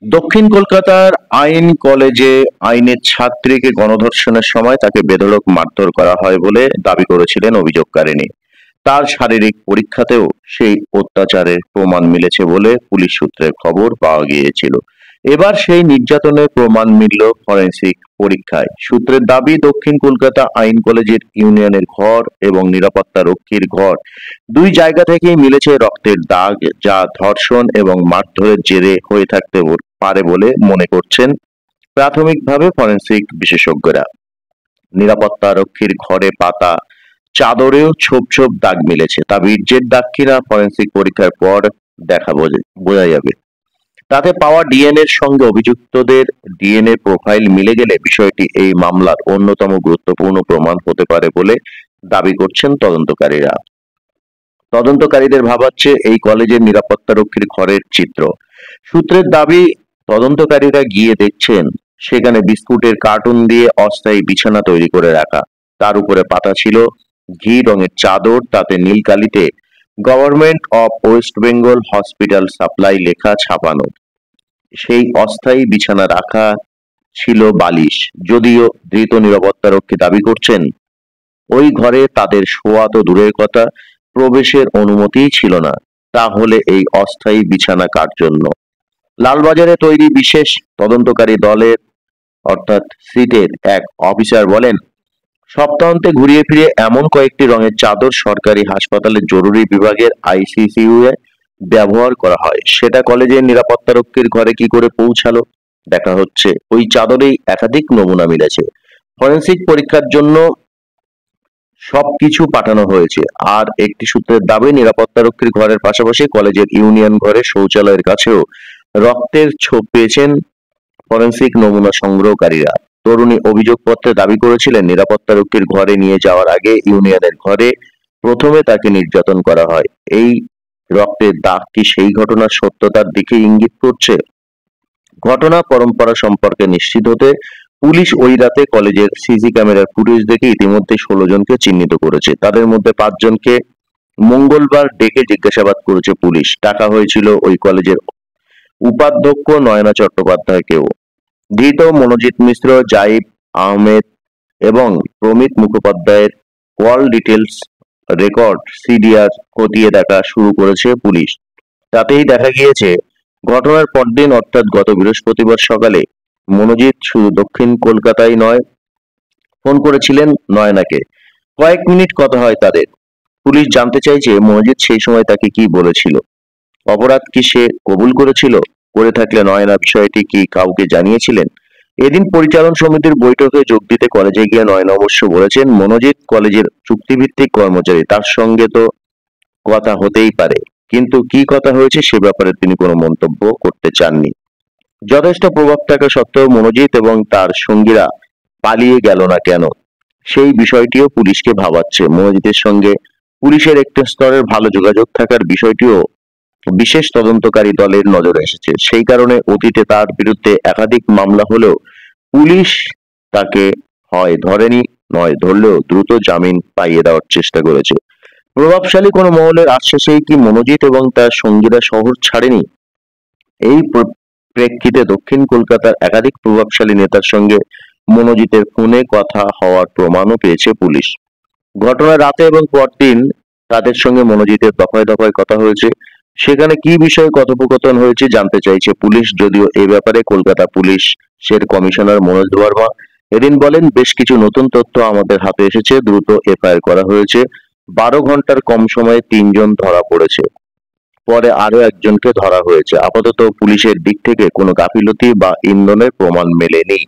দক্ষিণ কলকাতার আইন কলেজে আইনের ছাত্রীকে গণধর্ষণের সময় তাকে বেধড়ক মারধর করা হয় বলে দাবি করেছিলেন অভিযোগকারিণী। তার শারীরিক পরীক্ষাতেও সেই অত্যাচারের প্রমাণ মিলেছে বলে পুলিশ সূত্রে খবর পাওয়া গিয়েছিল। এবার সেই নির্যাতনের প্রমাণ মিলল ফরেনসিক পরীক্ষায়। সূত্রের দাবি, দক্ষিণ কলকাতা আইন কলেজের ইউনিয়নের ঘর এবং নিরাপত্তা রক্ষীর ঘর দুই জায়গা থেকেই মিলেছে রক্তের দাগ, যা ধর্ষণ এবং মারধরের জেরে হয়ে থাকতে পারে বলে মনে করছেন প্রাথমিকভাবে ফরেনসিক বিশেষজ্ঞরা। নিরাপত্তা রক্ষীর ঘরে পাতা চাদরেও ছোপ ছোপ দাগ মিলেছে, তা বীর্যের দাগ কিনা ফরেনসিক পরীক্ষার পর বোঝা যাবে। তাতে পাওয়া ডিএনএ এর সঙ্গে অভিযুক্তদের ডিএনএ প্রোফাইল মিলে গেলে বিষয়টি এই মামলার অন্যতম গুরুত্বপূর্ণ প্রমাণ হতে পারে বলে দাবি করছেন তদন্তকারীরা। তদন্তকারীদের ভাবাচ্ছে এই কলেজের নিরাপত্তা রক্ষীর ঘরের চিত্র। সূত্রের দাবি, তদন্তকারীরা গিয়ে দেখছেন সেখানে বিস্কুটের কার্টুন দিয়ে অস্থায়ী বিছানা তৈরি করে রাখা, তার উপরে পাতা ছিল ঘি রঙের চাদর, তাতে নীল কালিতে government of West Bengal hospital supply লেখা ছাপানো। সেই অস্থায়ী বিছানা রাখা ছিল বালিশ। যদিও ধৃত নিরাপত্তারক্ষী দাবি করছেন ওই ঘরে তাদের শোয়া তো দূরের কথা, প্রবেশের অনুমতিই ছিল না। তাহলে এই অস্থায়ী বিছানা কার জন্য? লালবাজারে তৈরি বিশেষ তদন্তকারী দলের অর্থাৎ সিটের এক অফিসার বলেন, সপ্তাহান্তে ঘুরিয়ে ফিরিয়ে এমন কয়েকটি রঙের চাদর সরকারি হাসপাতালের জরুরি বিভাগের আইসিইউ এ ব্যবহার করা হয়। সেটা কলেজের নিরাপত্তারক্ষীর ঘরে কি করে পৌঁছালো? দেখা হচ্ছে ওই চাদরেই একাধিক নমুনা মিলেছে। ফরেনসিক পরীক্ষার জন্য সবকিছু পাঠানো হয়েছে। আর একটি সূত্রের দাবি, নিরাপত্তারক্ষীর ঘরের পাশাপাশি কলেজের ইউনিয়ন ঘরে শৌচালয়ের কাছেও রক্তের ছোপ পেয়েছেন ফরেনসিক নমুনা সংগ্রহকারীরা। তরুণী অভিযোগপত্রে দাবি করেছিলেন, নিরাপত্তারক্ষীর ঘরে নিয়ে যাওয়ার আগে ইউনিয়নের ঘরে প্রথমে তাকে নির্যাতন করা হয়। এই রক্তের দাগ কি সেই ঘটনার সত্যতার দিকে ইঙ্গিত করছে? ঘটনা পরম্পরা সম্পর্কে নিশ্চিত হতে পুলিশ ওই রাতে কলেজের সিসি ক্যামেরার ফুটেজ দেখে ইতিমধ্যে 16 জনকে চিহ্নিত করেছে। তাদের মধ্যে 5 জনকে মঙ্গলবার ডেকে জিজ্ঞাসাবাদ করেছে পুলিশ। ডাকা হয়েছিল ওই কলেজের উপাধ্যক্ষ নয়না চট্টোপাধ্যায়কেও। ধৃত মনোজিৎ মিশ্র, জাইব আহমেদ এবং প্রমিত মুখোপাধ্যায়ের কল ডিটেলস রেকর্ড সিডিআর খতিয়ে দেখা শুরু করেছে পুলিশ। তাতেই দেখা গিয়েছে, ঘটনার পরদিন অর্থাৎ গত বৃহস্পতিবার সকালে মনোজিৎ শুধু দক্ষিণ কলকাতায় নয়, ফোন করেছিলেন নয়নাকে। কয়েক মিনিট কথা হয় তাদের। পুলিশ জানতে চাইছে মনোজিৎ সেই সময় তাকে কি বলেছিল। অপরাধ কি সে কবুল করেছিল? করে থাকলে নয়না বিষয়টি কি কাউকে জানিয়েছিলেন? এদিন পরিচালন সমিতির বৈঠকে যোগ দিতে কলেজে গিয়ে নয়না অবশ্য বলেছেন, মনোজিৎ কলেজের চুক্তিভিত্তিক কর্মচারী, তার সঙ্গে তো কথা হতেই পারে, কিন্তু কি কথা হয়েছে সে ব্যাপারে তিনি কোনো মন্তব্য করতে চাননি। যথেষ্ট প্রভাব থাকা সত্ত্বেও মনোজিৎ এবং তার সঙ্গীরা পালিয়ে গেল না কেন, সেই বিষয়টিও পুলিশকে ভাবাচ্ছে। মনোজিতের সঙ্গে পুলিশের একটি স্তরের ভালো যোগাযোগ থাকার বিষয়টিও বিশেষ তদন্তকারী দলের নজরে এসেছে। সেই কারণে অতীতে তার বিরুদ্ধে একাধিক মামলা হলেও পুলিশ তাকে হয় ধরেনি, নয় ধরলেও দ্রুত জামিন পাইয়ে দেওয়ার চেষ্টা করেছে। প্রভাবশালী কোনো মহলের আশ্বাসেই কি মনোজিৎ এবং তার সঙ্গীরা শহর ছাড়েনি? এই প্রেক্ষিতে দক্ষিণ কলকাতার একাধিক প্রভাবশালী নেতার সঙ্গে মনোজিতের ফোনে কথা হওয়ার প্রমাণও পেয়েছে পুলিশ। ঘটনার রাতে এবং পরদিন তাদের সঙ্গে মনোজিতের দফায় দফায় কথা হয়েছে। সেখানে কি বিষয়ে কথোপকথন হয়েছে জানতে চাইছে পুলিশ। যদিও এ ব্যাপারে কলকাতা পুলিশের কমিশনার মনোজ বর্মা এদিন বলেন, বেশ কিছু নতুন তথ্য আমাদের হাতে এসেছে, দ্রুত এফআইআর করা হয়েছে। 12 ঘন্টার কম সময়ে 3 জন ধরা পড়েছে, পরে আরো একজনকে ধরা হয়েছে। আপাতত পুলিশের দিক থেকে কোনো গাফিলতি বা ইন্ধনের প্রমাণ মেলেনি।